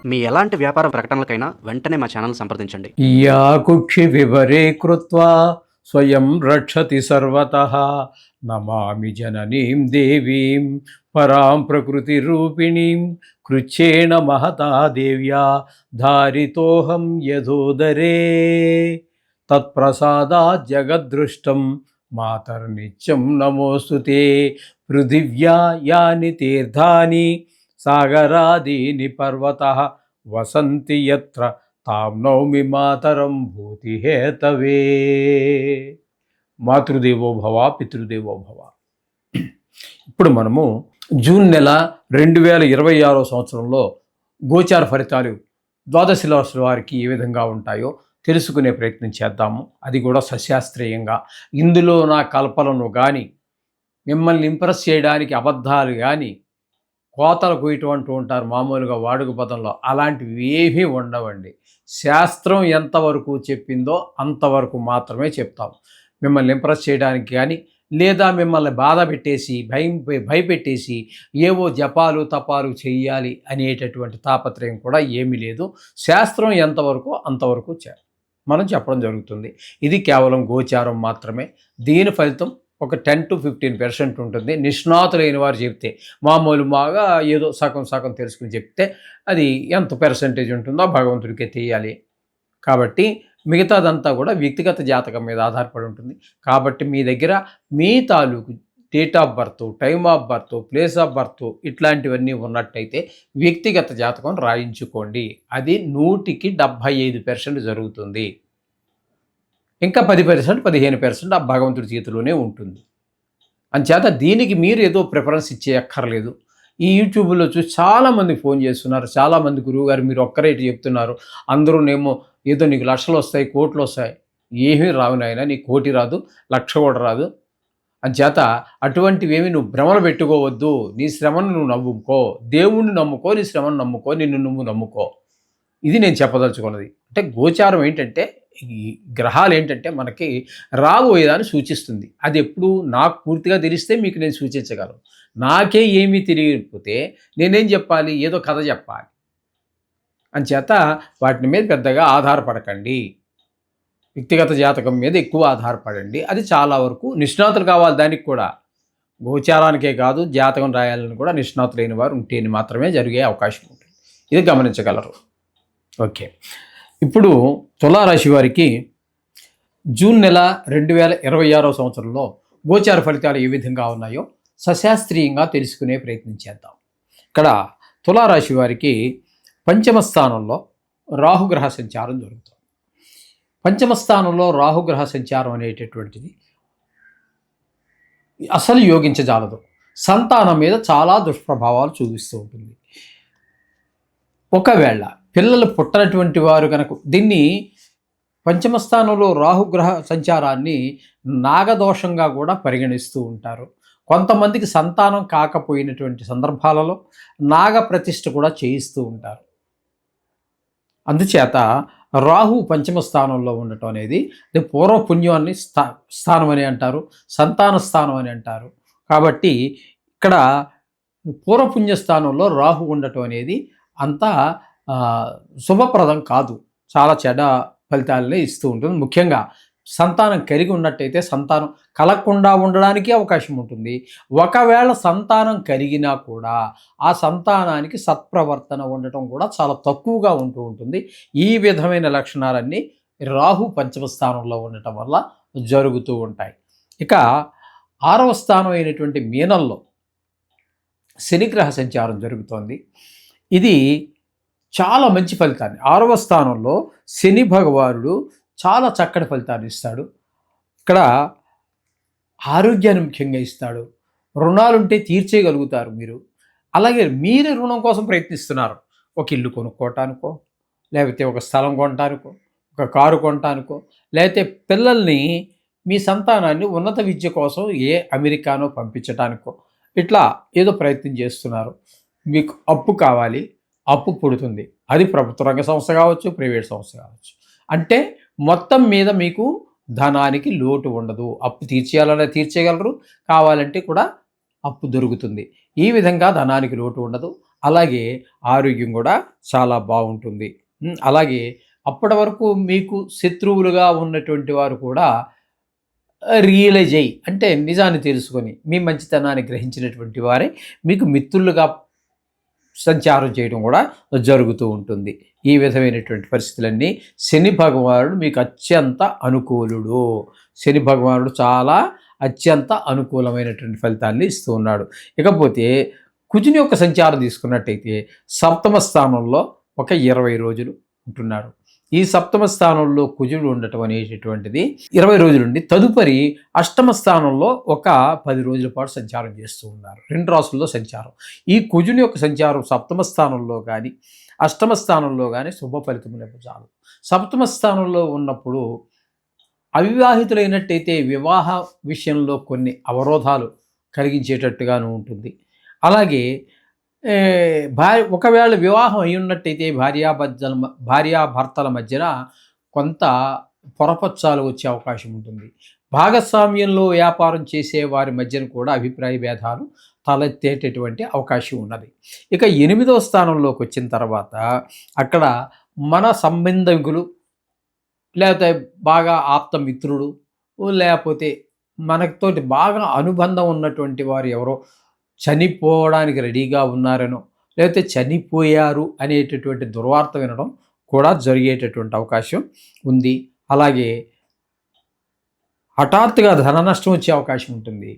మీ ఎలాంటి వ్యాపార ప్రకటనలకైనా వెంటనే మా ఛానల్ సంప్రదించండి. యా కుక్షి వివరే కృత్వా స్వయం రక్షతి సర్వతః నమామి జననీం దేవీం పరాం ప్రకృతి రూపిణీం కృచ్ఛేన మహతా దేవ్యా ధారితోహం యథోదరే తత్ప్రసాదాత్ జగద్దృష్టం మాతర్నిత్యం నమోస్తుతే పృథివ్యా యాని తీర్థాని సాగరాదీని పర్వతః వసంతి యత్ర తాం నౌమి మాతరం భూతిహేతవే. మాతృదేవో భవ పితృదేవో భవ. ఇప్పుడు మనము జూన్ నెల 2026 సంవత్సరంలో గోచార ఫలితాలు ద్వాదశ రాశుల వారికి ఏ విధంగా ఉంటాయో తెలుసుకునే ప్రయత్నం చేద్దాము. అది కూడా సశాస్త్రీయంగా. ఇందులో నా కల్పనను కానీ మిమ్మల్ని ఇంప్రెస్ చేయడానికి అబద్ధాలు కానీ కోతలు కొయ్యటం ఉంటారు మామూలుగా వాడుక పదంలో, అలాంటివి ఏమీ ఉండవండి. శాస్త్రం ఎంతవరకు చెప్పిందో అంతవరకు మాత్రమే చెప్తాం. మిమ్మల్ని ఇంప్రెస్ చేయడానికి కానీ లేదా మిమ్మల్ని బాధ పెట్టేసి భయపెట్టేసి ఏవో జపాలు తపాలు చెయ్యాలి అనేటటువంటి తాపత్రయం కూడా ఏమీ లేదు. శాస్త్రం ఎంతవరకు అంతవరకు మనం చెప్పడం జరుగుతుంది. ఇది కేవలం గోచారం మాత్రమే. దీని ఫలితం ఒక 10 to 15% ఉంటుంది. నిష్ణాతులైన వారు చెప్తే, మామూలుగా ఏదో సగం సగం తెలుసుకుని చెప్తే అది ఎంత పర్సెంటేజ్ ఉంటుందో భగవంతుడికే తెలియాలి. కాబట్టి మిగతాదంతా కూడా వ్యక్తిగత జాతకం మీద ఆధారపడి ఉంటుంది. కాబట్టి మీ దగ్గర మీ తాలూకు date of birth, time of birth, place of birth ఇట్లాంటివన్నీ ఉన్నట్టయితే వ్యక్తిగత జాతకం రాయించుకోండి. అది 100కి 75% జరుగుతుంది. ఇంకా 10%, 15% ఆ భగవంతుడి చేతిలోనే ఉంటుంది. అంచేత దీనికి మీరు ఏదో ప్రిఫరెన్స్ ఇచ్చేయక్కర్లేదు. ఈ యూట్యూబ్లో చూసి చాలామంది ఫోన్ చేస్తున్నారు. చాలామంది గురువుగారు మీరు ఒక్కరేటి చెప్తున్నారు, అందరూనేమో ఏదో నీకు లక్షలు వస్తాయి, కోట్లు వస్తాయి. ఏమీ రావు నాయన, నీకు కోటి రాదు, లక్ష కూడా రాదు. అంచేత అటువంటివేమి నువ్వు భ్రమలు పెట్టుకోవద్దు. నీ శ్రమను నువ్వు నమ్ముకో, దేవుణ్ణి నమ్ముకో, నీ శ్రమను నమ్ముకో, నిన్ను నువ్వు నమ్ముకో. ఇది నేను చెప్పదలుచుకున్నది. అంటే గోచారం ఏంటంటే, ఈ గ్రహాలు ఏంటంటే మనకి రాబోయేదాన్ని సూచిస్తుంది. అది ఎప్పుడు నాకు పూర్తిగా తెలిస్తే మీకు నేను సూచించగలను. నాకే ఏమీ తెలియకపోతే నేనేం చెప్పాలి? ఏదో కథ చెప్పాలి. అంచేత వాటి మీద పెద్దగా ఆధారపడకండి. వ్యక్తిగత జాతకం మీద ఎక్కువ ఆధారపడండి. అది చాలా వరకు నిష్ణాతులు కావాలి. దానికి కూడా గోచారానికే కాదు, జాతకం రాయాలని కూడా నిష్ణాతులైన వారు ఉంటేనే మాత్రమే జరిగే అవకాశం ఉంటుంది. ఇది గమనించగలరు. ఓకే, ఇప్పుడు తులారాశి వారికి జూన్ నెల 2026 సంవత్సరంలో గోచార ఫలితాలు ఏ విధంగా ఉన్నాయో సశాస్త్రీయంగా తెలుసుకునే ప్రయత్నం చేద్దాం. ఇక్కడ తులారాశి వారికి పంచమ స్థానంలో రాహుగ్రహ సంచారం జరుగుతుంది. పంచమ స్థానంలో రాహుగ్రహ సంచారం అనేటటువంటిది అసలు యోగించజాలదు. సంతానం మీద చాలా దుష్ప్రభావాలు చూపిస్తూ ఉంటుంది. ఒకవేళ పిల్లలు పుట్టనటువంటి వారు కనుక దీన్ని పంచమ స్థానంలో రాహుగ్రహ సంచారాన్ని నాగదోషంగా కూడా పరిగణిస్తూ ఉంటారు. కొంతమందికి సంతానం కాకపోయినటువంటి సందర్భాలలో నాగ ప్రతిష్ఠ కూడా చేయిస్తూ ఉంటారు. అందుచేత రాహు పంచమ స్థానంలో ఉండటం అనేది పూర్వపుణ్యాన్ని స్థానం అని అంటారు, సంతాన స్థానం అని అంటారు. కాబట్టి ఇక్కడ పూర్వపుణ్య స్థానంలో రాహు ఉండటం అనేది అంతా శుభప్రదం కాదు. చాలా చెడ్డ ఫలితాలనే ఇస్తూ ఉంటుంది. ముఖ్యంగా సంతానం కలిగి ఉన్నట్టయితే సంతానం కలగకుండా ఉండడానికి అవకాశం ఉంటుంది. ఒకవేళ సంతానం కలిగినా కూడా ఆ సంతానానికి సత్ప్రవర్తన ఉండటం కూడా చాలా తక్కువగా ఉంటూ ఉంటుంది. ఈ విధమైన లక్షణాలన్నీ రాహు పంచమ స్థానంలో ఉండటం వల్ల జరుగుతూ ఉంటాయి. ఇక 6వ స్థానం అయినటువంటి మీనంలో శనిగ్రహ సంచారం జరుగుతోంది. ఇది చాలా మంచి ఫలితాన్ని, 6వ స్థానంలో శని భగవానుడు చాలా చక్కటి ఫలితాన్ని ఇస్తాడు. ఇక్కడ ఆరోగ్యాన్ని ముఖ్యంగా ఇస్తాడు. రుణాలుంటే తీర్చేయగలుగుతారు మీరు. అలాగే మీరే రుణం కోసం ప్రయత్నిస్తున్నారు. ఒక ఇల్లు కొనుక్కోవటానికో, లేకపోతే ఒక స్థలం కొనటానికో, ఒక కారు కొనటానికో, లేకపోతే పిల్లల్ని మీ సంతానాన్ని ఉన్నత విద్య కోసం అమెరికానో పంపించటానికో ఇట్లా ఏదో ప్రయత్నం చేస్తున్నారు. మీకు అప్పు కావాలి, అప్పు పుడుతుంది. అది ప్రభుత్వ రంగ సంస్థ కావచ్చు, ప్రైవేట్ సంస్థ కావచ్చు. అంటే మొత్తం మీద మీకు ధనానికి లోటు ఉండదు. అప్పు తీర్చేయాలనే తీర్చేయగలరు, కావాలంటే కూడా అప్పు దొరుకుతుంది. ఈ విధంగా ధనానికి లోటు ఉండదు. అలాగే ఆరోగ్యం కూడా చాలా బాగుంటుంది. అలాగే అప్పటి వరకు మీకు శత్రువులుగా ఉన్నటువంటి వారు కూడా రియలైజ్ అయ్యి, అంటే నిజాన్ని తెలుసుకొని మీ మంచితనాన్ని గ్రహించినటువంటి వారే మీకు మిత్రులుగా సంచారం చేయడం కూడా జరుగుతూ ఉంటుంది. ఈ విధమైనటువంటి పరిస్థితులన్నీ శని భగవానుడు మీకు అత్యంత అనుకూలుడు. శని భగవానుడు చాలా అత్యంత అనుకూలమైనటువంటి ఫలితాన్ని ఇస్తూ ఉన్నాడు. ఇకపోతే కుజుని యొక్క సంచారం తీసుకున్నట్టయితే సప్తమ స్థానంలో ఒక 20 రోజులు ఉంటున్నాడు. ఈ సప్తమ స్థానంలో కుజుడు ఉండటం అనేటటువంటిది 20 రోజులుండి తదుపరి అష్టమ స్థానంలో ఒక 10 రోజుల పాటు సంచారం చేస్తూ ఉన్నారు. 2 రాసుల్లో సంచారం. ఈ కుజుని యొక్క సంచారం సప్తమ స్థానంలో కానీ అష్టమ స్థానంలో కానీ శుభ ఫలితములు ఇవ్వజాలదు. సప్తమ స్థానంలో ఉన్నప్పుడు అవివాహితులైనట్టయితే వివాహ విషయంలో కొన్ని అవరోధాలు కలిగించేటట్టుగాను ఉంటుంది. అలాగే ఒకవేళ వివాహం అయి ఉన్నట్టయితే భార్యాభర్తల మధ్యన కొంత పొరపచ్చాలు వచ్చే అవకాశం ఉంటుంది. భాగస్వామ్యంలో వ్యాపారం చేసే వారి మధ్యన కూడా అభిప్రాయ భేదాలు తలెత్తేటటువంటి అవకాశం ఉన్నది. ఇక 8వ స్థానంలోకి వచ్చిన తర్వాత అక్కడ మన సంబంధికులు, లేకపోతే బాగా ఆప్త మిత్రుడు, లేకపోతే మనతోటి బాగా అనుబంధం ఉన్నటువంటి వారు ఎవరో చనిపోవడానికి రెడీగా ఉన్నారనో, లేకపోతే చనిపోయారు అనేటటువంటి దుర్వార్త వినడం కూడా జరిగేటటువంటి అవకాశం ఉంది. అలాగే హఠాత్తుగా ధన నష్టం వచ్చే అవకాశం ఉంటుంది.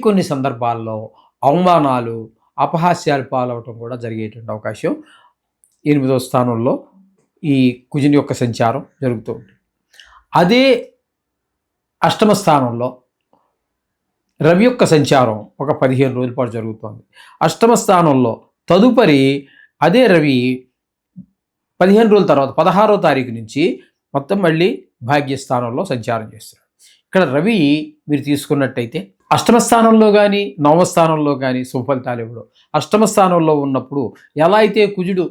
కొన్ని సందర్భాల్లో అవమానాలు, అపహాస్యాలు పాలవటం కూడా జరిగేటువంటి అవకాశం 8వ స్థానంలో ఈ కుజుని యొక్క సంచారం జరుగుతూ ఉంటుంది. అదే అష్టమ స్థానంలో రవి యొక్క సంచారం ఒక 15 రోజుల పాటు జరుగుతోంది. అష్టమ స్థానంలో తదుపరి అదే రవి 15 రోజుల తర్వాత 16వ తారీఖు నుంచి మొత్తం మళ్ళీ భాగ్యస్థానంలో సంచారం చేస్తున్నాడు. ఇక్కడ రవి మీరు తీసుకున్నట్టయితే అష్టమ స్థానంలో కానీ 9వ స్థానంలో కానీ సుఫలితాలు ఇవ్వడం. అష్టమ స్థానంలో ఉన్నప్పుడు ఎలా అయితే కుజుడు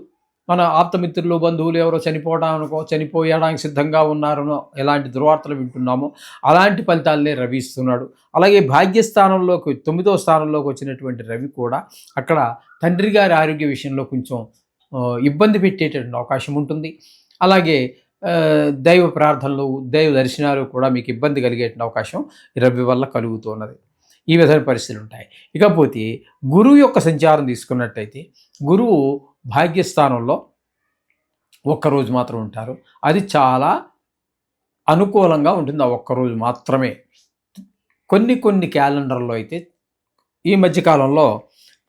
మన ఆప్తమిత్రులు, బంధువులు ఎవరో చనిపోయడానికి సిద్ధంగా ఉన్నారనో ఎలాంటి దుర్వార్తలు వింటున్నామో అలాంటి ఫలితాలనే రవి ఇస్తున్నాడు. అలాగే భాగ్యస్థానంలోకి 9వ స్థానంలోకి వచ్చినటువంటి రవి కూడా అక్కడ తండ్రి గారి ఆరోగ్య విషయంలో కొంచెం ఇబ్బంది పెట్టేటటువంటి అవకాశం ఉంటుంది. అలాగే దైవ ప్రార్థనలు, దైవ దర్శనాలు కూడా మీకు ఇబ్బంది కలిగేటువంటి అవకాశం రవి వల్ల కలుగుతున్నది. ఈ విధమైన పరిస్థితులు ఉంటాయి. ఇకపోతే గురువు యొక్క సంచారం తీసుకున్నట్టయితే గురువు భాగ్యస్థానంలో ఒక్కరోజు మాత్రం ఉంటారు. అది చాలా అనుకూలంగా ఉంటుంది. ఆ ఒక్కరోజు మాత్రమే. కొన్ని క్యాలెండర్లో అయితే ఈ మధ్యకాలంలో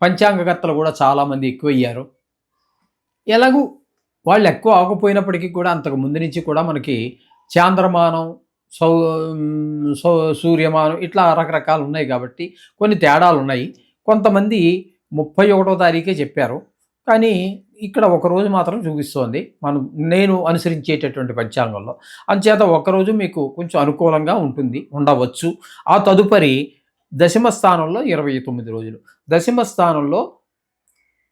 పంచాంగకర్తలు కూడా చాలామంది ఎక్కువయ్యారు. ఎలాగూ వాళ్ళు ఎక్కువ అవ్వకపోయినప్పటికీ కూడా అంతకు ముందు నుంచి కూడా మనకి చాంద్రమానం, సూర్యమానం ఇట్లా రకరకాలు ఉన్నాయి కాబట్టి కొన్ని తేడాలు ఉన్నాయి. కొంతమంది 31వ తారీఖే చెప్పారు, కానీ ఇక్కడ ఒకరోజు మాత్రం చూపిస్తోంది నేను అనుసరించేటటువంటి పంచాంగంలో. అంచేత ఒకరోజు మీకు కొంచెం అనుకూలంగా ఉండవచ్చు. ఆ తదుపరి దశమ స్థానంలో 29 రోజులు. దశమ స్థానంలో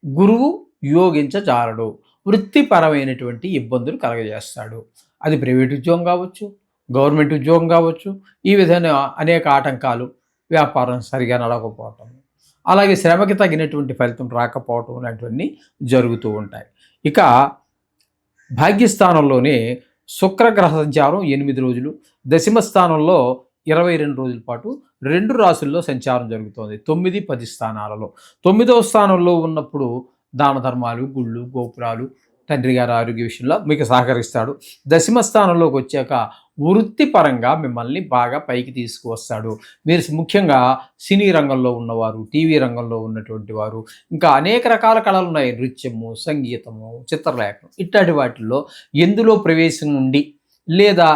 గురువు యోగించజాలడు. వృత్తిపరమైనటువంటి ఇబ్బందులు కలగజేస్తాడు. అది ప్రైవేట్ ఉద్యోగం కావచ్చు, గవర్నమెంట్ ఉద్యోగం కావచ్చు. ఈ విధంగా అనేక ఆటంకాలు, వ్యాపారం సరిగా నడవకపోవటం, అలాగే శ్రమకి తగినటువంటి ఫలితం రాకపోవటం లాంటివన్నీ జరుగుతూ ఉంటాయి. ఇక భాగ్యస్థానంలోనే శుక్రగ్రహ సంచారం 8 రోజులు, దశమ స్థానంలో 22 రోజుల పాటు 2 రాసుల్లో సంచారం జరుగుతోంది. 9, 10 స్థానాలలో. 9వ స్థానంలో ఉన్నప్పుడు దాన ధర్మాలు, గుళ్ళు, గోపురాలు, తండ్రి గారి ఆరోగ్య విషయంలో మీకు సహకరిస్తాడు. దశమ స్థానంలోకి వచ్చాక వృత్తిపరంగా మిమ్మల్ని బాగా పైకి తీసుకువస్తాడు. మీరు ముఖ్యంగా సినీ రంగంలో ఉన్నవారు, టీవీ రంగంలో ఉన్నటువంటి వారు, ఇంకా అనేక రకాల కళలు ఉన్నాయి. నృత్యము, సంగీతము, చిత్రలేఖనం ఇట్లాంటి వాటిల్లో ఎందులో ప్రవేశం ఉండి లేదా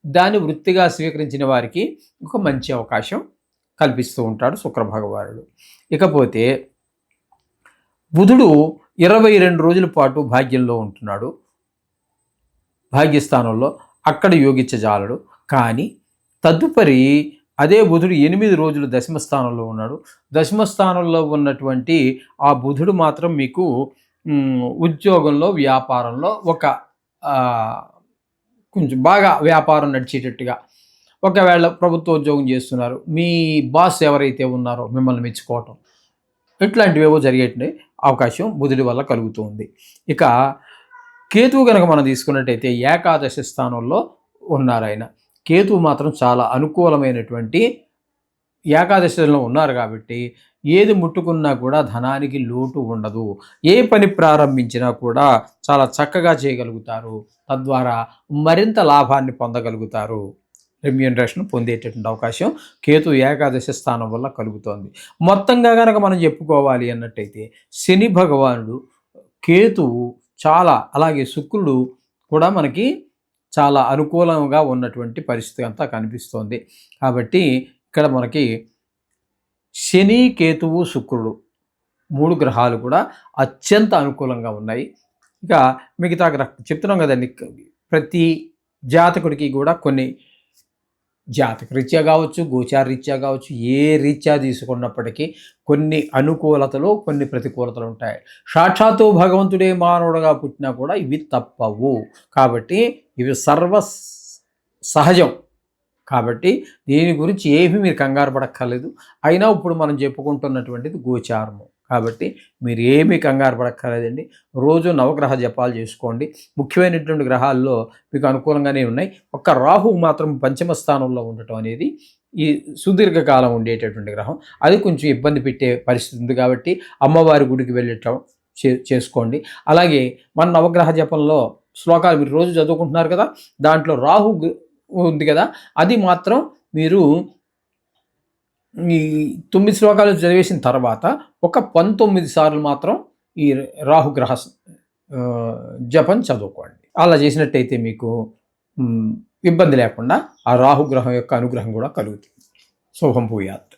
దాన్ని వృత్తిగా స్వీకరించిన వారికి ఒక మంచి అవకాశం కల్పిస్తూ ఉంటాడు శుక్ర భగవానుడు. ఇకపోతే బుధుడు 22 రోజుల పాటు భాగ్యంలో ఉంటున్నాడు, భాగ్యస్థానంలో. అక్కడ యోగించజాలడు. కానీ తదుపరి అదే బుధుడు 8 రోజులు దశమస్థానంలో ఉన్నాడు. దశమస్థానంలో ఉన్నటువంటి ఆ బుధుడు మాత్రం మీకు ఉద్యోగంలో, వ్యాపారంలో ఒక కొంచెం బాగా వ్యాపారం నడిచేటట్టుగా, ఒకవేళ ప్రభుత్వ ఉద్యోగం చేస్తున్నారు, మీ బాస్ ఎవరైతే ఉన్నారో మిమ్మల్ని మెచ్చుకోవటం, ఇట్లాంటివేవో జరిగేటువంటి అవకాశం బుధుడి వల్ల కలుగుతుంది. ఇక కేతువు కనుక మనం తీసుకున్నట్టయితే ఏకాదశి స్థానంలో ఉన్నారు ఆయన. కేతువు మాత్రం చాలా అనుకూలమైనటువంటి ఏకాదశిలో ఉన్నారు కాబట్టి ఏది ముట్టుకున్నా కూడా ధనానికి లోటు ఉండదు. ఏ పని ప్రారంభించినా కూడా చాలా చక్కగా చేయగలుగుతారు. తద్వారా మరింత లాభాన్ని పొందగలుగుతారు. రెమ్యూనరేషన్ పొందేటటువంటి అవకాశం కేతు ఏకాదశి స్థానం వల్ల కలుగుతోంది. మొత్తంగా కనుక మనం చెప్పుకోవాలి అన్నట్టయితే శని భగవానుడు, కేతువు చాలా, అలాగే శుక్రుడు కూడా మనకి చాలా అనుకూలంగా ఉన్నటువంటి పరిస్థితి అంతా కనిపిస్తోంది. కాబట్టి ఇక్కడ మనకి శని, కేతువు, శుక్రుడు 3 గ్రహాలు కూడా అత్యంత అనుకూలంగా ఉన్నాయి. ఇక మిగతా చెప్తున్నాం కదండి, ప్రతి జాతకుడికి కూడా కొన్ని జాతక రీత్యా కావచ్చు, గోచార రీత్యా కావచ్చు, ఏ రీత్యా తీసుకున్నప్పటికీ కొన్ని అనుకూలతలు, కొన్ని ప్రతికూలతలు ఉంటాయి. సాక్షాత్తు భగవంతుడే మానవుడుగా పుట్టినా కూడా ఇవి తప్పవు. కాబట్టి ఇవి సహజం. కాబట్టి దీని గురించి ఏమీ మీరు కంగారు పడక్కర్లేదు. అయినా ఇప్పుడు మనం చెప్పుకుంటున్నటువంటిది గోచారము కాబట్టి మీరు ఏమీ కంగారు పడక్కర్లేదండి. రోజు నవగ్రహ జపాలు చేసుకోండి. ముఖ్యమైనటువంటి గ్రహాల్లో మీకు అనుకూలంగానే ఉన్నాయి. ఒక్క రాహువు మాత్రం పంచమ స్థానంలో ఉండటం అనేది ఈ సుదీర్ఘకాలం ఉండేటటువంటి గ్రహం. అది కొంచెం ఇబ్బంది పెట్టే పరిస్థితి ఉంది కాబట్టి అమ్మవారి గుడికి వెళ్ళటం చేసుకోండి. అలాగే మన నవగ్రహ జపంలో శ్లోకాలు మీరు రోజు చదువుకుంటున్నారు కదా, దాంట్లో రాహు ఉంది కదా, అది మాత్రం మీరు ఈ 9 శ్లోకాలు చదివేసిన తర్వాత ఒక 19 సార్లు మాత్రం ఈ రాహుగ్రహ జపం చదువుకోండి. అలా చేసినట్టయితే మీకు ఇబ్బంది లేకుండా ఆ రాహుగ్రహం యొక్క అనుగ్రహం కూడా కలుగుతుంది. శుభం భూయాత్.